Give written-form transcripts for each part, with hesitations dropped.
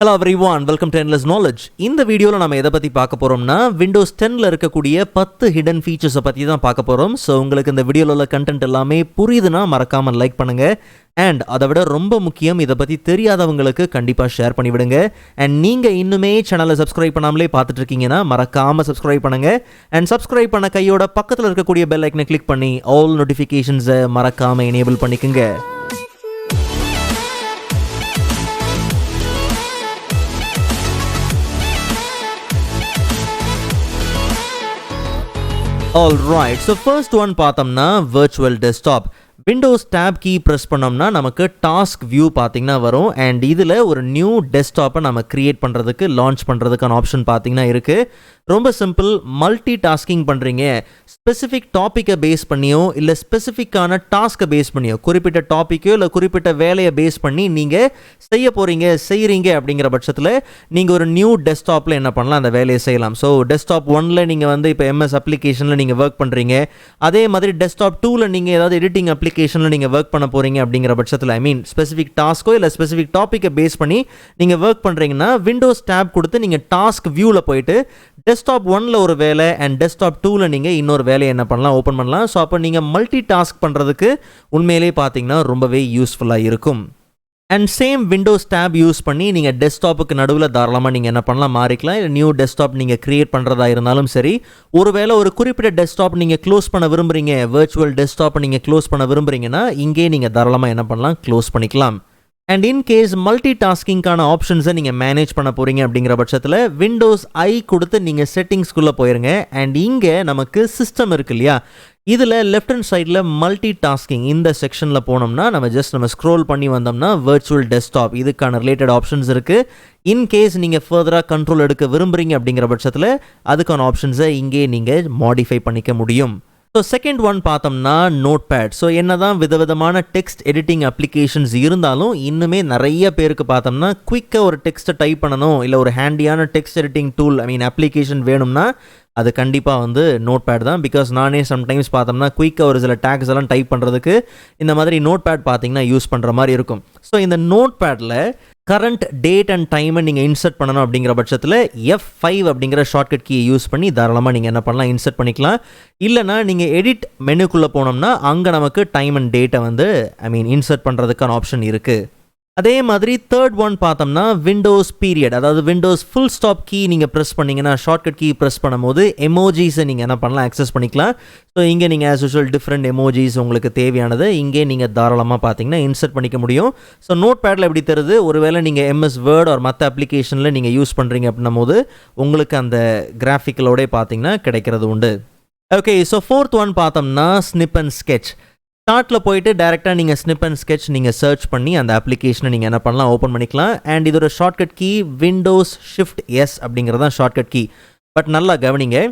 Hello everyone, welcome to Endless Knowledge. இந்த வீடியோவில் நம்ம எதை பற்றி பார்க்க போகிறோம்னா விண்டோஸ் 10ல் இருக்கக்கூடிய 10 ஹிடன் ஃபீச்சர்ஸை பற்றி தான் பார்க்க போகிறோம். ஸோ உங்களுக்கு இந்த வீடியோவில் உள்ள கண்டென்ட் எல்லாமே புரியுதுன்னா மறக்காமல் லைக் பண்ணுங்கள். அண்ட் அதை விட ரொம்ப முக்கியம், இதை பற்றி தெரியாதவங்களுக்கு கண்டிப்பாக ஷேர் பண்ணிவிடுங்க. அண்ட் நீங்கள் இன்னுமே சேனலை சப்ஸ்கிரைப் பண்ணாமலே பார்த்துட்டு இருக்கீங்கன்னா மறக்காமல் சப்ஸ்கிரைப் பண்ணுங்கள். அண்ட் சப்ஸ்கிரைப் பண்ண கையோட பக்கத்தில் இருக்கக்கூடிய பெல் ஐக்கனை கிளிக் பண்ணி ஆல் நோட்டிஃபிகேஷன்ஸை மறக்காமல் எனேபிள் பண்ணிக்கோங்க. Alright, so first one பார்த்தோம்னா virtual desktop. Windows tab key press பண்ணோம்னா நமக்கு டாஸ்க் வியூ பார்த்தீங்கன்னா வரும். அண்ட் இதில் ஒரு நியூ டெஸ்க்டாப்பை நம்ம க்ரியேட் பண்ணுறதுக்கு லான்ச் பண்ணுறதுக்கான ஆப்ஷன் பார்த்தீங்கன்னா இருக்குது. ரொம்ப சிம்பிள். மல்டி டாஸ்கிங் பண்ணுறீங்க, ஸ்பெசிஃபிக் டாப்பிக்கை பேஸ் பண்ணியோ இல்லை ஸ்பெசிஃபிக்கான டாஸ்க்கை பேஸ் பண்ணியோ, குறிப்பிட்ட டாப்பிக்கோ இல்லை குறிப்பிட்ட வேலையை பேஸ் பண்ணி நீங்கள் செய்கிறீங்க அப்படிங்கிற பட்சத்தில் நீங்கள் ஒரு நியூ டெஸ்க்டாப்பில் என்ன பண்ணலாம், அந்த வேலையை செய்யலாம். ஸோ டெஸ்க்டாப் 1ல் நீங்கள் வந்து இப்போ எம்எஸ் அப்ளிகேஷனில் நீங்கள் ஒர்க் பண்ணுறீங்க, அதே மாதிரி டெஸ்க்டாப் 2ல் நீங்கள் ஏதாவது எடிட்டிங் அப்ளிகேஷனில் நீங்கள் ஒர்க் பண்ண போகிறீங்க அப்படிங்கிற பட்சத்தில் ஸ்பெசிஃபிக் டாஸ்க்கோ இல்லை ஸ்பெசிஃபிக் டாப்பிக்கை பேஸ் பண்ணி நீங்கள் ஒர்க் பண்ணுறீங்கன்னா விண்டோஸ் டேப் கொடுத்து நீங்கள் டாஸ்க் வியூவில் போயிட்டு டெஸ்க்டாப் 1ல் ஒரு வேலை அண்ட் டெஸ்க்டாப் 2ல் நீங்கள் இன்னொரு வேலையை என்ன பண்ணலாம், ஓப்பன் பண்ணலாம். ஸோ அப்போ நீங்கள் மல்டி டாஸ்க் பண்ணுறதுக்கு உண்மையிலே பார்த்தீங்கன்னா ரொம்பவே யூஸ்ஃபுல்லாக இருக்கும். And same Windows tab use பண்ணி நீங்கள் டெஸ்க்டாப்புக்கு நடுவில் தாராளமாக நீங்கள் என்ன பண்ணலாம், மாறிக்கலாம். இல்லை நியூ டெஸ்க்டாப் நீங்கள் க்ரியேட் பண்ணுறதா இருந்தாலும் சரி, ஒருவேளை ஒரு குறிப்பிட்ட டெஸ்க்டாப் நீங்கள் க்ளோஸ் பண்ண விரும்புகிறீங்க, வர்ச்சுவல் டெஸ்க்டாப்பை நீங்கள் க்ளோஸ் பண்ண விரும்புகிறீங்கன்னா இங்கே நீங்கள் தாராளமாக என்ன பண்ணலாம், க்ளோஸ் பண்ணிக்கலாம். அண்ட் இன்கேஸ் மல்டி டாஸ்கிங்கான ஆப்ஷன்ஸை நீங்கள் மேனேஜ் பண்ண போகிறீங்க அப்படிங்கிற பட்சத்தில் விண்டோஸ் ஐ கொடுத்து நீங்கள் செட்டிங்ஸ்குள்ளே போயிருங்க. அண்ட் இங்கே நமக்கு சிஸ்டம் இருக்கு இல்லையா, இதில் லெஃப்ட் ஹேண்ட் சைடில் மல்டி டாஸ்கிங் இந்த செக்ஷனில் போனோம்னா நம்ம ஸ்க்ரோல் பண்ணி வந்தோம்னா வர்ச்சுவல் டெஸ்க்டாப் இதுக்கான ரிலேட்டட் ஆப்ஷன்ஸ் இருக்குது. இன்கேஸ் நீங்கள் ஃபர்தராக கண்ட்ரோல் எடுக்க விரும்புகிறீங்க அப்படிங்கிற பட்சத்தில் அதுக்கான ஆப்ஷன்ஸை இங்கே நீங்கள் மாடிஃபை பண்ணிக்க முடியும். ஸோ செகண்ட் ஒன் பார்த்தோம்னா நோட் பேட். ஸோ என்னதான் விதவிதமான டெக்ஸ்ட் எடிட்டிங் அப்ளிகேஷன்ஸ் இருந்தாலும் இன்னுமே நிறைய பேருக்கு பார்த்தோம்னா குயிக்காக ஒரு டெக்ஸ்ட்டை டைப் பண்ணணும், இல்லை ஒரு ஹேண்டியான டெக்ஸ்ட் எடிட்டிங் டூல் அப்ளிகேஷன் வேணும்னா அது கண்டிப்பாக வந்து நோட் பேட் தான். பிகாஸ் நானே சம்டைம்ஸ் பார்த்தோம்னா குயிக்காக ஒரு சில டேக்ஸ் எல்லாம் டைப் பண்ணுறதுக்கு இந்த மாதிரி நோட் பேட் பார்த்தீங்கன்னா யூஸ் பண்ணுற மாதிரி இருக்கும். ஸோ இந்த நோட் பேடில் கரண்ட் டேட் அண்ட் டைமை நீங்கள் இன்சர்ட் பண்ணணும் அப்படிங்கிற பட்சத்தில் F5 அப்படிங்கிற ஷார்ட்கட் கீயை யூஸ் பண்ணி தாராளமாக நீங்கள் என்ன பண்ணலாம், இன்சர்ட் பண்ணிக்கலாம். இல்லைனா நீங்கள் எடிட் மெனுக்குள்ளே போனோம்னா அங்கே நமக்கு டைம் அண்ட் டேட்டை வந்து இன்சர்ட் பண்ணுறதுக்கான ஆப்ஷன் இருக்குது. அதே மாதிரி தேர்ட் ஒன் பார்த்தோம்னா விண்டோஸ் பீரியட், அதாவது விண்டோஸ் ஃபுல் ஸ்டாப் கீ நீங்கள் ப்ரெஸ் பண்ணிங்கன்னா, ஷார்ட்கட் கீ ப்ரெஸ் பண்ணும்போது எமோஜிஸை நீங்கள் என்ன பண்ணலாம், ஆக்சஸ் பண்ணிக்கலாம். ஸோ இங்கே நீங்கள் ஆஸ் யூஷுவல் டிஃப்ரெண்ட் எமோஜிஸ் உங்களுக்கு தேவையானது இங்கே நீங்கள் தாராளமாக பார்த்தீங்கன்னா இன்சர்ட் பண்ணிக்க முடியும். ஸோ நோட் பேடில் எப்படி தருது, ஒருவேளை நீங்கள் எம்எஸ் வேர்ட் ஒரு மற்ற அப்ளிகேஷனில் நீங்கள் யூஸ் பண்ணுறீங்க அப்படின்னும் போது உங்களுக்கு அந்த கிராஃபிக்கலோட பார்த்தீங்கன்னா கிடைக்கிறது உண்டு. ஓகே, ஸோ ஃபோர்த் ஒன் பார்த்தோம்னா ஸ்னிப் அண்ட் ஸ்கெட்ச். ஸ்டார்ட்டில் போயிட்டு டேரெக்டாக நீங்கள் ஸ்னிப் அண்ட் ஸ்கெட்ச் நீங்கள் சர்ச் பண்ணி அந்த அப்ளிகேஷனை நீங்கள் என்ன பண்ணலாம், ஓப்பன் பண்ணிக்கலாம். அண்ட் இதோட shortcut key Windows shift S அப்படிங்கிறது தான் ஷார்ட்கட் கீ. பட் நல்லா கவனிங்க,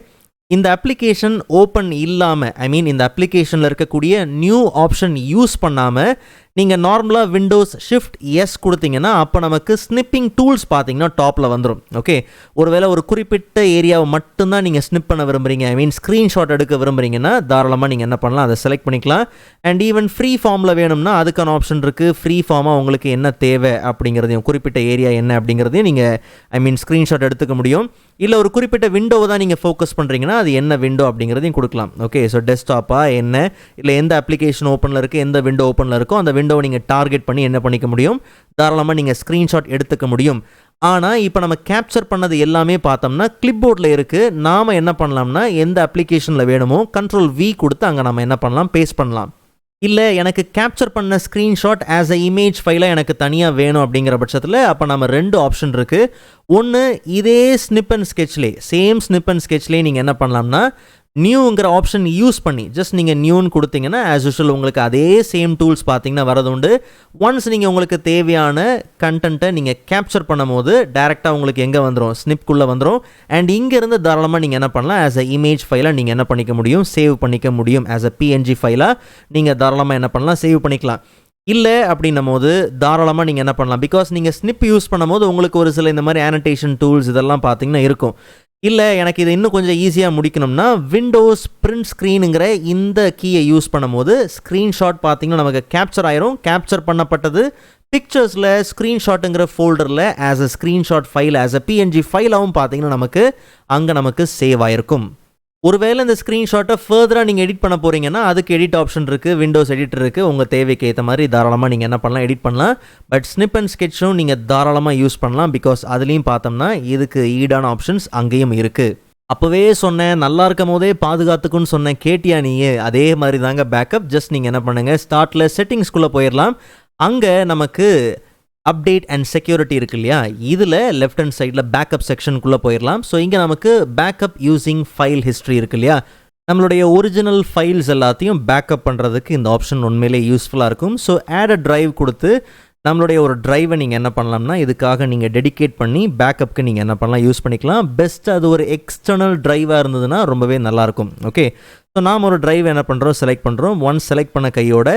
இந்த அப்ளிகேஷன் ஓப்பன் இல்லாமல் இந்த அப்ளிகேஷனில் இருக்கக்கூடிய நியூ ஆப்ஷன் யூஸ் பண்ணாமல் நீங்கள் நார்மலாக விண்டோஸ் ஷிஃப்ட் எஸ் கொடுத்தீங்கன்னா அப்போ நமக்கு ஸ்னிப்பிங் டூல்ஸ் பார்த்தீங்கன்னா டாப்பில் வந்துடும். ஓகே, ஒருவேளை ஒரு குறிப்பிட்ட ஏரியாவை மட்டும்தான் நீங்கள் ஸ்னிப் பண்ண விரும்புகிறீங்க, ஸ்க்ரீன்ஷாட் எடுக்க விரும்புகிறீங்கன்னா தாராளமாக நீங்கள் என்ன பண்ணலாம், அதை செலக்ட் பண்ணிக்கலாம். அண்ட் ஈவன் ஃப்ரீ ஃபார்மில் வேணும்னா அதுக்கான ஆப்ஷன் இருக்குது. ஃப்ரீ ஃபார்மாக உங்களுக்கு என்ன தேவை அப்படிங்கிறதையும், குறிப்பிட்ட ஏரியா என்ன அப்படிங்கிறதையும் நீங்கள் ஸ்க்ரீன்ஷாட் எடுத்துக்க முடியும். இல்லை ஒரு குறிப்பிட்ட விண்டோவை தான் நீங்கள் ஃபோக்கஸ் பண்ணுறீங்கன்னா அது என்ன விண்டோ அப்படிங்கிறதையும் கொடுக்கலாம். ஓகே, ஸோ டெஸ்க்டாப்பா என்ன, இல்லை எந்த அப்ளிகேஷன் ஓப்பனில் இருக்குது, எந்த விண்டோ ஓப்பனில் இருக்கோ அந்த விண்டோவை நீங்கள் டார்கெட் பண்ணி என்ன பண்ணிக்க முடியும், தாராளமாக நீங்கள் ஸ்க்ரீன்ஷாட் எடுத்துக்க முடியும். ஆனால் இப்போ நம்ம கேப்சர் பண்ணது எல்லாமே பார்த்தோம்னா கிளிப்போர்டில் இருக்குது. நாம் என்ன பண்ணலாம்னா எந்த அப்ளிகேஷனில் வேணுமோ Ctrl+V கொடுத்து அங்கே நம்ம என்ன பண்ணலாம், பேஸ்ட் பண்ணலாம். இல்லை எனக்கு கேப்சர் பண்ண ஸ்க்ரீன்ஷாட் ஆஸ் அ இமேஜ் ஃபைலாக எனக்கு தனியாக வேணும் அப்படிங்கிற பட்சத்தில் அப்போ நம்ம ரெண்டு ஆப்ஷன் இருக்குது. ஒன்று, இதே ஸ்னிப் அண்ட் ஸ்கெட்ச்லே, சேம் ஸ்னிப் அண்ட் ஸ்கெட்ச்லேயே நீங்கள் என்ன பண்ணலாம்னா நியூங்கிற ஆப்ஷன் யூஸ் பண்ணி ஜஸ்ட் நீங்கள் நியூன்னு கொடுத்தீங்கன்னா ஆஸ் யூஷுவல் உங்களுக்கு அதே சேம் டூல்ஸ் பார்த்தீங்கன்னா வரது உண்டு. ஒன்ஸ் நீங்கள் உங்களுக்கு தேவையான கண்டென்ட்டை நீங்கள் கேப்சர் பண்ணும் போது டேரெக்டாக உங்களுக்கு எங்கே வந்துடும், ஸ்னிப்குள்ளே வந்துடும். அண்ட் இங்கேருந்து தாராளமாக நீங்கள் என்ன பண்ணலாம், ஆஸ் அ இமேஜ் ஃபைலாக நீங்கள் என்ன பண்ணிக்க முடியும், சேவ் பண்ணிக்க முடியும். ஆஸ் அ PNG ஃபைலாக நீங்கள் தாராளமாக என்ன பண்ணலாம், சேவ் பண்ணிக்கலாம். இல்லை அப்படின்னும் போது தாராளமாக நீங்கள் என்ன பண்ணலாம், பிகாஸ் நீங்கள் ஸ்னிப் யூஸ் பண்ணும்போது உங்களுக்கு ஒரு சில இந்த மாதிரி ஆனடேஷன் டூல்ஸ் இதெல்லாம் பார்த்தீங்கன்னா இருக்கும். இல்லை எனக்கு இதை இன்னும் கொஞ்சம் ஈஸியாக முடிக்கணும்னா விண்டோஸ் பிரிண்ட் ஸ்க்ரீனுங்கிற இந்த கீயை யூஸ் பண்ணும்போது ஸ்க்ரீன்ஷாட் பார்த்தீங்கன்னா நமக்கு கேப்சர் ஆயிரும். கேப்சர் பண்ணப்பட்டது பிக்சர்ஸில் ஸ்க்ரீன்ஷாட்டுங்கிற ஃபோல்டரில் as a screenshot file as a PNG ஃபைலாகவும் பார்த்தீங்கன்னா நமக்கு சேவ் ஆகிருக்கும். ஒருவேளை இந்த ஸ்க்ரீன்ஷாட்டை ஃபர்தராக நீங்கள் எடிட் பண்ண போகிறீங்கன்னா அதுக்கு எடிட் ஆப்ஷன் இருக்குது, விண்டோஸ் எடிட்டர் இருக்குது. உங்கள் தேவைக்கு ஏற்ற மாதிரி தாராளமாக நீங்கள் என்ன பண்ணலாம், எடிட் பண்ணலாம். பட் ஸ்னிப் அண்ட் ஸ்கெட்சும் நீங்கள் தாராளமாக யூஸ் பண்ணலாம். பிகாஸ் அதுலேயும் பார்த்தோம்னா இதுக்கு ஈடான ஆப்ஷன்ஸ் அங்கேயும் இருக்குது. அப்போவே சொன்னேன், நல்லா இருக்கும் போதே பாதுகாத்துக்குன்னு சொன்னேன், கேட்டியா நீயே? அதே மாதிரி தாங்க பேக்கப். ஜஸ்ட் நீங்கள் என்ன பண்ணுங்கள், ஸ்டார்ட்டில் செட்டிங்ஸ்குள்ளே போயிடலாம். அங்கே நமக்கு அப்டேட் அண்ட் செக்யூரிட்டி இருக்கு இல்லையா, இதில் லெஃப்ட் ஹேண்ட் சைடில் பேக்கப் செக்ஷனுக்குள்ளே போயிடலாம். ஸோ இங்கே நமக்கு பேக்கப் யூஸிங் ஃபைல் ஹிஸ்ட்ரி இருக்கு இல்லையா, நம்மளுடைய ஒரிஜினல் ஃபைல்ஸ் எல்லாத்தையும் பேக்கப் பண்ணுறதுக்கு இந்த ஆப்ஷன் உண்மையிலே யூஸ்ஃபுல்லாக இருக்கும். ஸோ ஆட் அ ட்ரைவ் கொடுத்து நம்மளுடைய ஒரு ட்ரைவை நீங்கள் என்ன பண்ணலாம்னா இதுக்காக நீங்கள் டெடிகேட் பண்ணி பேக்கப்புக்கு நீங்கள் என்ன பண்ணலாம், யூஸ் பண்ணிக்கலாம். பெஸ்ட் அது ஒரு எக்ஸ்டர்னல் ட்ரைவாக இருந்ததுன்னா ரொம்பவே நல்லாயிருக்கும். ஓகே, ஸோ நாம் ஒரு ட்ரைவ் என்ன பண்ணுறோம், செலக்ட் பண்ணுறோம். ஒன்ஸ் செலக்ட் பண்ண கையோட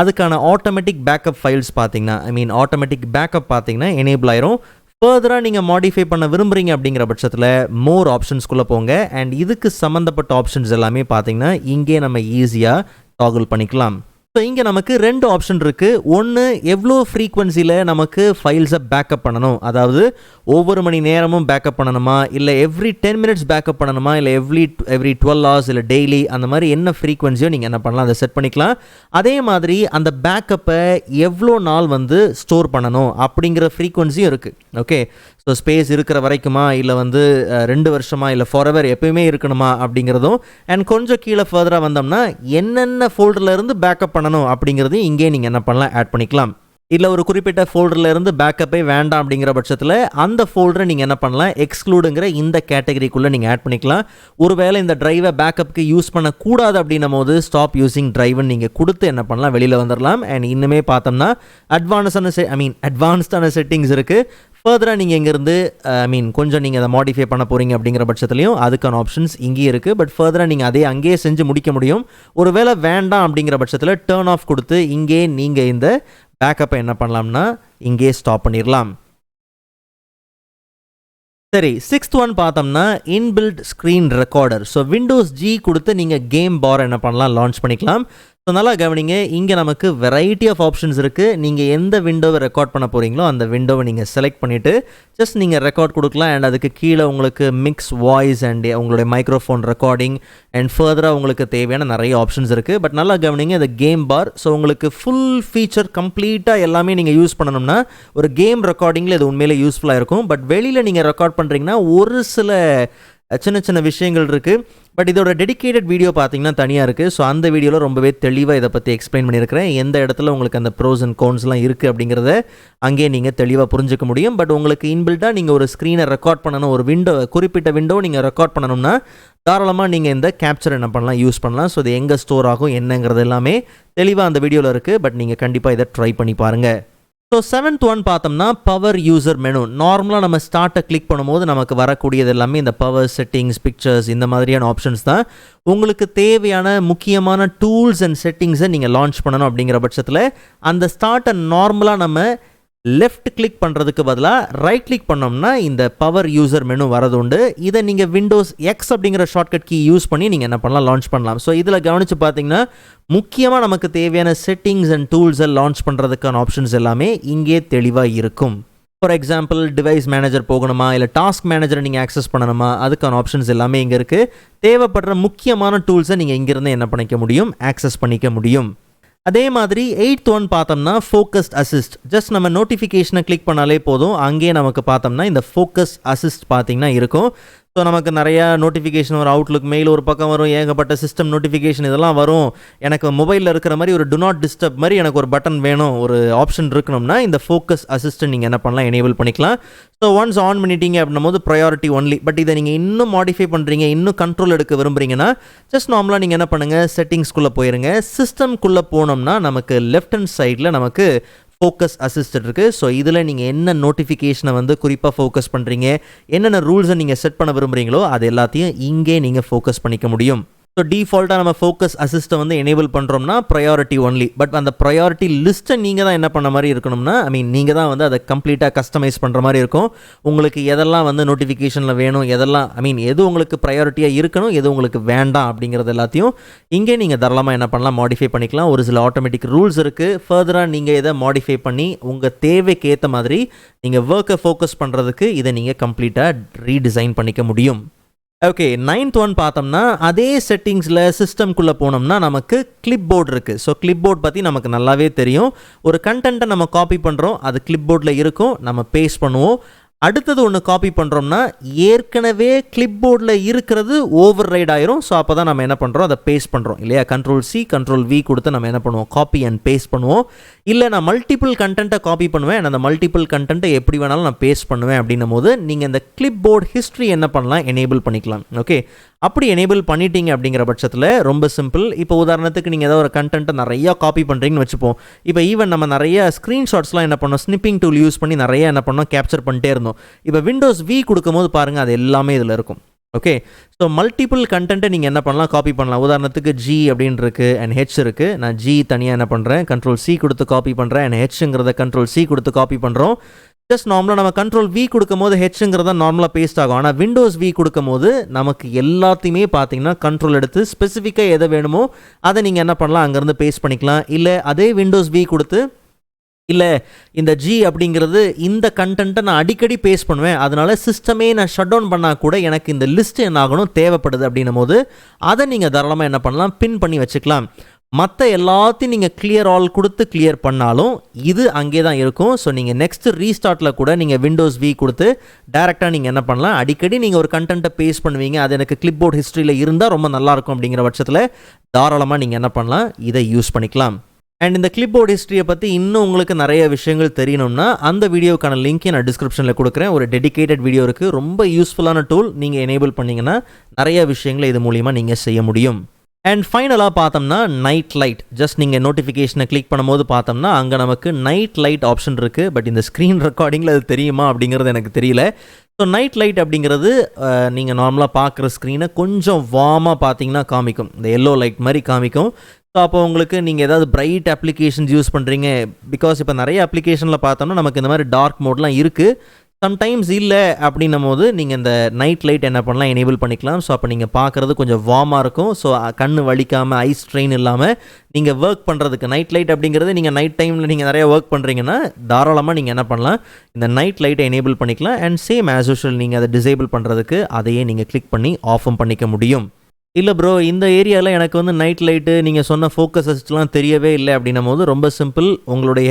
அதுக்கான ஆட்டோமேட்டிக் பேக்கப் ஃபைல்ஸ் பார்த்தீங்கன்னா ஆட்டோமேட்டிக் பேக்கப் பார்த்தீங்கன்னா எனேபிள் ஆயிரும். ஃபர்தராக நீங்கள் மாடிஃபை பண்ண விரும்புகிறீங்க அப்படிங்கிற பட்சத்தில் மோர் ஆப்ஷன்ஸ்குள்ளே போங்க. அண்ட் இதுக்கு சம்மந்தப்பட்ட ஆப்ஷன்ஸ் எல்லாமே பார்த்தீங்கன்னா இங்கே நம்ம ஈஸியாக டாகுல் பண்ணிக்கலாம். ஸோ இங்கே நமக்கு 2 ஆப்ஷன் இருக்குது. ஒன்று, எவ்வளோ ஃப்ரீக்வன்சியில் நமக்கு ஃபைல்ஸை பேக்கப் பண்ணணும், அதாவது ஒவ்வொரு மணி நேரமும் பேக்கப் பண்ணணுமா, இல்லை எவ்ரி 10 மினிட்ஸ் பேக்கப் பண்ணணுமா, இல்லை எவ்ரி 12 ஹவர்ஸ், இல்லை டெய்லி, அந்த மாதிரி என்ன ஃப்ரீக்வன்சியோ நீங்கள் என்ன பண்ணலாம், அதை செட் பண்ணிக்கலாம். அதே மாதிரி அந்த பேக்கப்பை எவ்வளோ நாள் ஸ்டோர் பண்ணணும் அப்படிங்கிற ஃப்ரீக்வன்சியும் இருக்குது. ஓகே, ஸோ ஸ்பேஸ் இருக்கிற வரைக்குமா, இல்லை 2 வருஷமா, இல்லை ஃபாரெவர் எப்பயுமே இருக்கணுமா அப்படிங்கிறதும். அண்ட் கொஞ்சம் கீழே ஃபர்தராக வந்தோம்னா என்னென்ன ஃபோல்டரில் இருந்து பேக்கப் பண்ணணும் அப்படிங்கிறது இங்கே நீங்கள் என்ன பண்ணலாம், ஆட் பண்ணிக்கலாம். இல்லை ஒரு குறிப்பிட்ட ஃபோல்டரில் இருந்து பேக்கப்பே வேண்டாம் அப்படிங்கிற பட்சத்தில் அந்த ஃபோல்டரை நீங்கள் என்ன பண்ணலாம், எக்ஸ்க்ளூடுங்கிற இந்த கேட்டகரிக்குள்ளே நீங்கள் ஆட் பண்ணிக்கலாம். ஒருவேளை இந்த ட்ரைவை பேக்கப்புக்கு யூஸ் பண்ணக்கூடாது அப்படின்னும் போது ஸ்டாப் யூஸிங் ட்ரைவ்னு நீங்கள் கொடுத்து என்ன பண்ணலாம், வெளியில் வந்துடலாம். அண்ட் இன்னுமே பார்த்தோம்னா அட்வான்ஸ்டான செட்டிங்ஸ் இருக்குது. ஃபர்தராக நீங்கள் இங்கேருந்து கொஞ்சம் நீங்கள் அதை மாடிஃபை பண்ண போகிறீங்க அப்படிங்கிற பட்சத்துலையும் அதுக்கான ஆப்ஷன்ஸ் இங்கேயும் இருக்குது. பட் ஃபர்தராக நீங்கள் அதே அங்கேயே செஞ்சு முடிக்க முடியும். ஒரு வேளை வேண்டாம் அப்படிங்கிற பட்சத்தில் டர்ன் ஆஃப் கொடுத்து இங்கே நீங்கள் இந்த பேக்கப்பை என்ன பண்ணலாம்னா இங்கே ஸ்டாப் பண்ணிடலாம். சரி, 6th ஒன் பார்த்தோம்னா inbuilt screen recorder. So Windows G கொடுத்து நீங்கள் கேம் பார் என்ன பண்ணலாம், லான்ச் பண்ணிக்கலாம். ஸோ நல்லா கவனிங்க, இங்கே நமக்கு வெரைட்டி ஆஃப் ஆப்ஷன்ஸ் இருக்குது. நீங்கள் எந்த விண்டோவை ரெக்கார்ட் பண்ண போகிறீங்களோ அந்த விண்டோவை நீங்கள் செலக்ட் பண்ணிவிட்டு ஜஸ்ட் நீங்கள் ரெக்கார்ட் கொடுக்கலாம். அண்ட் அதுக்கு கீழே உங்களுக்கு மிக்ஸ் வாய்ஸ் அண்ட் உங்களுடைய மைக்ரோஃபோன் ரெக்கார்டிங் அண்ட் ஃபர்தராக உங்களுக்கு தேவையான நிறைய ஆப்ஷன்ஸ் இருக்குது. பட் நல்லா கவனிங்க, இந்த கேம் பார் ஸோ உங்களுக்கு ஃபுல் ஃபீச்சர் கம்ப்ளீட்டாக எல்லாமே நீங்கள் யூஸ் பண்ணணும்னா ஒரு கேம் ரெக்கார்டிங்கில் இது உண்மையிலே யூஸ்ஃபுல்லாக இருக்கும். பட் வெளியில் நீங்கள் ரெக்கார்ட் பண்ணுறீங்கன்னா ஒரு சில சின்ன சின்ன விஷயங்கள் இருக்குது. பட் இதோட டெடிகேட்டட் வீடியோ பார்த்தீங்கன்னா தனியாக இருக்குது. ஸோ அந்த வீடியோவில் ரொம்பவே தெளிவாக இதை பற்றி எக்ஸ்பிளைன் பண்ணியிருக்கிறேன். எந்த இடத்துல உங்களுக்கு அந்த ப்ரோஸ் அண்ட் கோன்ஸ்லாம் இருக்குது அப்படிங்கிறத அங்கேயே நீங்கள் தெளிவாக புரிஞ்சுக்க முடியும். பட் உங்களுக்கு இன்பில்ட்டாக நீங்கள் ஒரு ஸ்க்ரீனை ரெக்கார்ட் பண்ணணும், ஒரு குறிப்பிட்ட விண்டோ நீங்கள் ரெக்கார்ட் பண்ணணும்னா தாராளமாக நீங்கள் இந்த கேப்சர் என்ன பண்ணலாம், யூஸ் பண்ணலாம். ஸோ இது எங்கே ஸ்டோர் ஆகும் என்னங்கிறது எல்லாமே தெளிவாக அந்த வீடியோவில் இருக்குது. பட் நீங்கள் கண்டிப்பாக இதை ட்ரை பண்ணி பாருங்கள். ஸோ 7th ஒன் பார்த்தோம்னா பவர் யூசர் மெனு. நார்மலாக நம்ம ஸ்டார்ட்டை கிளிக் பண்ணும்போது நமக்கு வரக்கூடியது எல்லாமே இந்த பவர் செட்டிங்ஸ், பிக்சர்ஸ், இந்த மாதிரியான ஆப்ஷன்ஸ் தான். உங்களுக்கு தேவையான முக்கியமான டூல்ஸ் அண்ட் செட்டிங்ஸை நீங்கள் லான்ச் பண்ணணும் அப்படிங்கிற பட்சத்தில் அந்த ஸ்டார்ட்டை நார்மலாக நம்ம லெஃப்ட் கிளிக் பண்ணுறதுக்கு பதிலாக ரைட் கிளிக் பண்ணோம்னா இந்த பவர் யூசர் மெனு வரது உண்டு. இதை நீங்கள் விண்டோஸ் X அப்படிங்கிற ஷார்ட்கட் கீ யூஸ் பண்ணி நீங்கள் என்ன பண்ணலாம், லான்ச் பண்ணலாம். ஸோ இதில் கவனித்து பார்த்தீங்கன்னா முக்கியமாக நமக்கு தேவையான செட்டிங்ஸ் அண்ட் டூல்ஸை லான்ச் பண்ணுறதுக்கான ஆப்ஷன்ஸ் எல்லாமே இங்கே தெளிவாக இருக்கும். ஃபார் எக்ஸாம்பிள் டிவைஸ் மேனேஜர் போகணுமா, இல்லை டாஸ்க் மேனேஜரை நீங்கள் ஆக்சஸ் பண்ணணுமா, அதுக்கான ஆப்ஷன்ஸ் எல்லாமே இங்கே இருக்குது. தேவைப்படுற முக்கியமான டூல்ஸை நீங்கள் இங்கேருந்து என்ன பண்ணிக்க முடியும், ஆக்சஸ் பண்ணிக்க முடியும். அதே மாதிரி 8th ஒன் பார்த்தோம்னா ஃபோக்கஸ்ட் அசிஸ்ட். ஜஸ்ட் நம்ம நோட்டிஃபிகேஷனை கிளிக் பண்ணாலே போதும், அங்கேயே நமக்கு பார்த்தோம்னா இந்த ஃபோக்கஸ் அசிஸ்ட் பார்த்தீங்கன்னா இருக்கும். ஸோ நமக்கு நிறையா நோட்டிஃபிகேஷன் வரும், அவுட்லுக் மெயில் ஒரு பக்கம் வரும், ஏகப்பட்ட சிஸ்டம் நோட்டிஃபிகேஷன் இதெல்லாம் வரும். எனக்கு மொபைலில் இருக்கிற மாதிரி ஒரு டு நாட் டிஸ்டர்ப் மாதிரி எனக்கு ஒரு பட்டன் வேணும், ஒரு ஆப்ஷன் இருக்கணும்னா இந்த ஃபோக்கஸ் அசிஸ்டன்ட் நீங்கள் என்ன பண்ணலாம், எனேபிள் பண்ணிக்கலாம். ஸோ ஒன்ஸ் ஆன் பண்ணிட்டீங்க அப்படின்னும் போது ப்ரையாரிட்டி ஒன்லி. பட் இதை நீங்கள் இன்னும் மாடிஃபை பண்ணுறீங்க, இன்னும் கண்ட்ரோல் எடுக்க விரும்புகிறீங்கன்னா ஜஸ்ட் நார்மலாக நீங்கள் என்ன பண்ணுங்கள், செட்டிங்ஸ்குள்ளே போயிருங்க. சிஸ்டம்குள்ளே போனோம்னா நமக்கு லெஃப்ட் ஹேண்ட் சைடில் நமக்கு ஃபோக்கஸ் அசிஸ்டன்ட் இருக்குது. ஸோ இதில் நீங்கள் என்ன நோட்டிஃபிகேஷனை குறிப்பாக ஃபோக்கஸ் பண்ணுறீங்க, என்னென்ன ரூல்ஸை நீங்கள் செட் பண்ண விரும்புகிறீங்களோ அது எல்லாத்தையும் இங்கே நீங்கள் ஃபோக்கஸ் பண்ணிக்க முடியும். ஸோ டிஃபால்ட்டாக நம்ம ஃபோக்கஸ் அசிஸ்ட்டை வந்து எனேபிள் பண்ணுறோம்னா ப்ரையாரிட்டி ஒன்லி. பட் அந்த ப்ரையாரிட்டி லிஸ்ட்டை நீங்கள் தான் என்ன பண்ண மாதிரி இருக்கணும்னா, நீங்கள் தான் வந்து அதை கம்ப்ளீட்டாக கஸ்டமைஸ் பண்ணுற மாதிரி இருக்கும். உங்களுக்கு எதெல்லாம் வந்து நோட்டிஃபிகேஷனில் வேணும், எதெல்லாம் எது உங்களுக்கு ப்ரையாரிட்டியாக இருக்கணும், எது உங்களுக்கு வேண்டாம் அப்படிங்கிறது எல்லாத்தையும் இங்கே நீங்கள் தாராளமாக என்ன பண்ணலாம், மாடிஃபை பண்ணிக்கலாம். ஒரு சில ஆட்டோமேட்டிக் ரூல்ஸ் இருக்குது. ஃபர்தராக நீங்கள் இதை மாடிஃபை பண்ணி உங்கள் தேவைக்கு ஏற்ற மாதிரி நீங்கள் ஒர்க்கை ஃபோக்கஸ் பண்ணுறதுக்கு இதை நீங்கள் கம்ப்ளீட்டாக ரீடிசைன் பண்ணிக்க முடியும். ஓகே, 9th ஒன் பார்த்தோம்னா அதே செட்டிங்ஸில் சிஸ்டம்குள்ளே போனோம்னா நமக்கு கிளிப்போர்ட் இருக்குது. ஸோ கிளிப்போர்ட் பற்றி நமக்கு நல்லாவே தெரியும். ஒரு கண்டென்ட்டை நம்ம காப்பி பண்ணுறோம், அது கிளிப்போர்டில் இருக்கும், நம்ம பேஸ்ட் பண்ணுவோம். அடுத்தது ஒன்று காப்பி பண்ணுறோம்னா ஏற்கனவே கிளிப்போர்டில் இருக்கிறது ஓவர் ரைட் ஆயிரும். ஸோ அப்போ தான் நம்ம என்ன பண்ணுறோம், அதை பேஸ்ட் பண்ணுறோம் இல்லையா. Ctrl+C Ctrl+V கொடுத்து நம்ம என்ன பண்ணுவோம், காப்பி அண்ட் பேஸ்ட் பண்ணுவோம். இல்லை நான் மல்டிபிள் கண்டென்ட்டை காப்பி பண்ணுவேன், அந்த மல்டிபிள் கண்டென்ட்டை எப்படி வேணாலும் நான் பேஸ்ட் பண்ணுவேன் அப்படின்னும் போது நீங்கள் இந்த கிளிப்போர்ட் ஹிஸ்ட்ரி என்ன பண்ணலாம், எனேபிள் பண்ணிக்கலாம். ஓகே, அப்படி எனேபிள் பண்ணிட்டீங்க அப்படிங்கிற பட்சத்தில் ரொம்ப சிம்பிள். இப்போ உதாரணத்துக்கு நீங்கள் ஏதாவது ஒரு கண்டென்ட்டை நிறையா காப்பி பண்ணுறீங்கன்னு வச்சுப்போம். இப்போ ஈவன் நம்ம நிறைய ஸ்க்ரீன்ஷாட்ஸ்லாம் என்ன பண்ணோம், ஸ்னிப்பிங் டூல் யூஸ் பண்ணி நிறைய என்ன பண்ணோம், கேப்சர் பண்ணிட்டே இருந்தோம். இப்போ Windows V கொடுக்கும் போது பாருங்கள், அது எல்லாமே இதில் இருக்கும். ஓகே, ஸோ மல்டிபிள் கண்டென்ட்டை நீங்கள் என்ன பண்ணலாம், காப்பி பண்ணலாம். உதாரணத்துக்கு G அப்படின்னு இருக்குது அண்ட் H இருக்குது. நான் G தனியாக என்ன பண்ணுறேன், Ctrl+C கொடுத்து காப்பி பண்ணுறேன் அண்ட் Hங்கிறத Ctrl+C கொடுத்து காப்பி பண்ணுறோம். ஜஸ்ட் நார்மலாக நம்ம Ctrl+V கொடுக்கும் போது ஹெச்ங்கிறத நார்மலாக பேஸ்ட் ஆகும். ஆனால் Windows V கொடுக்கும் போது நமக்கு எல்லாத்தையுமே பார்த்தீங்கன்னா கண்ட்ரோல் எடுத்து ஸ்பெசிஃபிக்காக எதை வேணுமோ அதை நீங்கள் என்ன பண்ணலாம், அங்கேருந்து பேஸ்ட் பண்ணிக்கலாம். இல்லை அதே Windows V கொடுத்து இல்லை இந்த G அப்படிங்கிறது இந்த கண்டென்ட்டை நான் அடிக்கடி பேஸ்ட் பண்ணுவேன், அதனால சிஸ்டமே நான் ஷட் டவுன் பண்ணால் கூட எனக்கு இந்த லிஸ்ட் என்ன ஆகணும் தேவைப்படுது அப்படின்னும் போது அதை நீங்கள் தாராளமாக என்ன பண்ணலாம், பின் பண்ணி வச்சுக்கலாம். மற்ற எல்லாத்தையும் நீங்கள் கிளியர் ஆல் கொடுத்து கிளியர் பண்ணாலும் இது அங்கே தான் இருக்கும். ஸோ நீங்கள் நெக்ஸ்ட்டு ரீஸ்டார்ட்டில் கூட நீங்கள் Windows V கொடுத்து டேரெக்டாக நீங்கள் என்ன பண்ணலாம், அடிக்கடி நீங்கள் ஒரு கண்டென்ட்டை பேஸ்ட் பண்ணுவீங்க, அது எனக்கு கிளிப்போர்ட் ஹிஸ்ட்ரியில் இருந்தால் ரொம்ப நல்லாயிருக்கும் அப்படிங்கிற பட்சத்தில் தாராளமாக நீங்கள் என்ன பண்ணலாம், இதை யூஸ் பண்ணிக்கலாம். அண்ட் இந்த கிளிப்போர்ட் ஹிஸ்ட்ரியை பற்றி இன்னும் உங்களுக்கு நிறைய விஷயங்கள் தெரியணும்னா அந்த வீடியோக்கான லிங்க்கை நான் டிஸ்கிரிப்ஷனில் கொடுக்குறேன். ஒரு டெடிகேட்டட் வீடியோ இருக்குது, ரொம்ப யூஸ்ஃபுல்லான டூல். நீங்கள் எனேபிள் பண்ணிங்கன்னா நிறைய விஷயங்களை இது மூலிமா நீங்கள் செய்ய முடியும். அண்ட் ஃபைனலாக பார்த்தோம்னா நைட் லைட். ஜஸ்ட் நீங்கள் நோட்டிஃபிகேஷனை கிளிக் பண்ணும்போது பார்த்தோம்னா அங்கே நமக்கு நைட் லைட் ஆப்ஷன் இருக்குது. பட் இந்த ஸ்க்ரீன் ரெக்கார்டிங்கில் அது தெரியுமா அப்படிங்கிறது எனக்கு தெரியல. ஸோ நைட் லைட் அப்படிங்கிறது நீங்கள் நார்மலாக பார்க்குற ஸ்க்ரீனை கொஞ்சம் வார்மாக பார்த்தீங்கன்னா காமிக்கும், இந்த எல்லோ லைட் மாதிரி காமிக்கும். ஸோ அப்போ உங்களுக்கு நீங்கள் ஏதாவது பிரைட் அப்ளிகேஷன்ஸ் யூஸ் பண்ணுறீங்க, பிகாஸ் இப்போ நிறைய அப்ளிகேஷனில் பார்த்தோம்னா நமக்கு இந்த மாதிரி டார்க் மோட்லாம் இருக்குது. சம்டைம்ஸ் இல்லை அப்படின்னும் போது நீங்கள் இந்த நைட் லைட் என்ன பண்ணலாம், எனேபிள் பண்ணிக்கலாம். ஸோ அப்போ நீங்கள் பார்க்குறது கொஞ்சம் வார்மாக இருக்கும். ஸோ கண்ணு வலிக்காமல் ஐ ஸ்ட்ரெயின் இல்லாமல் நீங்கள் ஒர்க் பண்ணுறதுக்கு நைட் லைட் அப்படிங்கிறது நீங்கள் நைட் டைமில் நீங்கள் நிறைய ஒர்க் பண்ணுறீங்கன்னா தாராளமாக நீங்கள் என்ன பண்ணலாம், இந்த நைட் லைட்டை எனேபிள் பண்ணிக்கலாம். அண்ட் சேம் ஆஸ் யூஷுவல் நீங்கள் அதை டிசேபிள் பண்ணுறதுக்கு அதையே நீங்கள் கிளிக் பண்ணி ஆஃபும் பண்ணிக்க முடியும். இல்லை ப்ரோ, இந்த ஏரியாவில் எனக்கு வந்து நைட் லைட்டு நீங்கள் சொன்ன ஃபோக்கஸ் அசிஸ்ட்லாம் தெரியவே இல்லை அப்படின்னும் போது ரொம்ப சிம்பிள். உங்களுடைய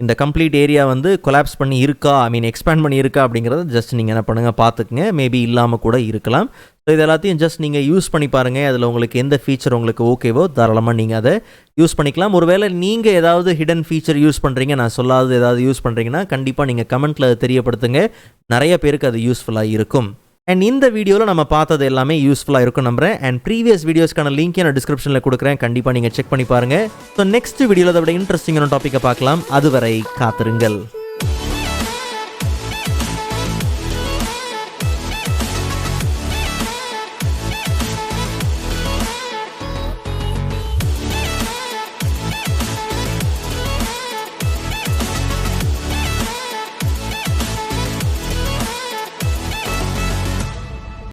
இந்த கம்ப்ளீட் ஏரியா வந்து கொலாப்ஸ் பண்ணி இருக்கா, எக்ஸ்பேண்ட் பண்ணி இருக்கா அப்படிங்கிறத ஜஸ்ட் நீங்கள் என்ன பண்ணுங்கள், பார்த்துக்குங்க. மேபி இல்லாமல் கூட இருக்கலாம். ஸோ இது எல்லாத்தையும் ஜஸ்ட் நீங்கள் யூஸ் பண்ணி பாருங்கள். அதில் உங்களுக்கு எந்த ஃபீச்சர் உங்களுக்கு ஓகேவோ தாராளமாக நீங்கள் அதை யூஸ் பண்ணிக்கலாம். ஒருவேளை நீங்கள் ஏதாவது ஹிடன் ஃபீச்சர் யூஸ் பண்ணுறீங்க, நான் சொல்லாதது ஏதாவது யூஸ் பண்ணுறீங்கன்னா கண்டிப்பாக நீங்கள் கமெண்ட்டில் அதை தெரியப்படுத்துங்க. நிறைய பேருக்கு அது யூஸ்ஃபுல்லாக இருக்கும். அண்ட் இந்த வீடியோவில் நம்ம பார்த்தது எல்லாமே யூஸ்ஃபுல்லாக இருக்கும் நம்புறேன். அண்ட் ப்ரீவியஸ் வீடியோஸ்க்கான லிங்க் நான் டிஸ்கிரிப்ஷனில் கொடுக்குறேன், கண்டிப்பாக நீங்கள் செக் பண்ணி பாருங்கள். ஸோ நெக்ஸ்ட் வீடியோவில் அதை விட இன்ட்ரெஸ்டிங்கான டாப்பிக்கை பார்க்கலாம். அதுவரை காத்திருங்கள்.